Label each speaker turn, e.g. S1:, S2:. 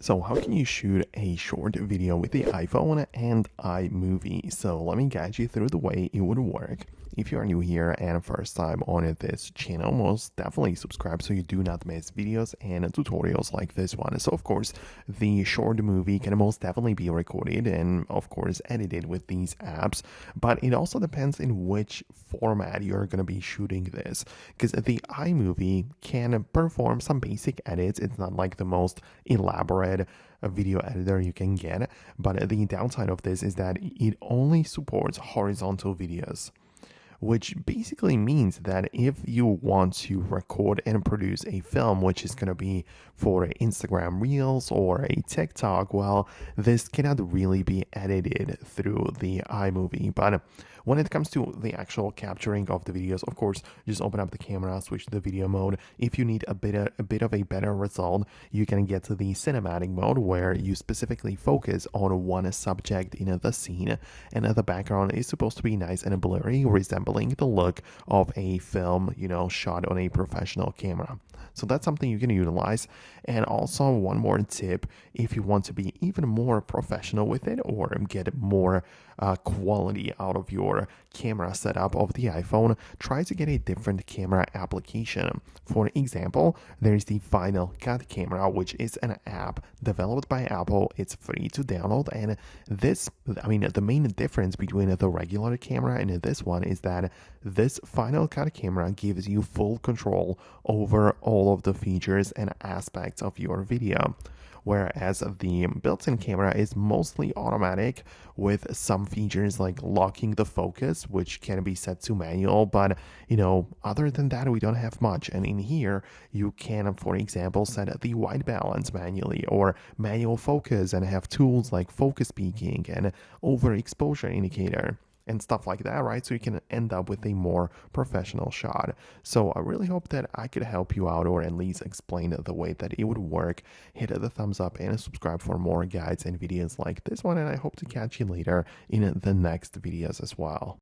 S1: So how can you shoot a short video with the iPhone and iMovie? So let me guide you through the way it would work. If you are new here and first time on this channel, most definitely subscribe so you do not miss videos and tutorials like this one. So of course, the short movie can most definitely be recorded and of course edited with these apps, but it also depends in which format you're going to be shooting this, because the iMovie can perform some basic edits. It's not like the most elaborate video editor you can get, but the downside of this is that it only supports horizontal videos, which basically means that if you want to record and produce a film, which is going to be for Instagram Reels or a TikTok, well, this cannot really be edited through the iMovie. But when it comes to the actual capturing of the videos, of course, just open up the camera, switch to the video mode. If you need a bit of a better result, you can get to the cinematic mode where you specifically focus on one subject in the scene, and the background is supposed to be nice and blurry, resembling the look of a film, shot on a professional camera. So that's something you can utilize. And also one more tip, if you want to be even more professional with it or get more quality out of your camera setup of the iPhone, try to get a different camera application. For example, there's the Final Cut camera, which is an app developed by Apple. It's free to download, and the main difference between the regular camera and this one is that this Final Cut camera gives you full control over all of the features and aspects of your video, whereas the built-in camera is mostly automatic with some features like locking the focus, which can be set to manual, but other than that we don't have much. And in here you can, for example, set the white balance manually or manual focus and have tools like focus peaking and overexposure indicator and stuff like that, right? So you can end up with a more professional shot. So I really hope that I could help you out, or at least explain the way that it would work. Hit the thumbs up and subscribe for more guides and videos like this one, and I hope to catch you later in the next videos as well.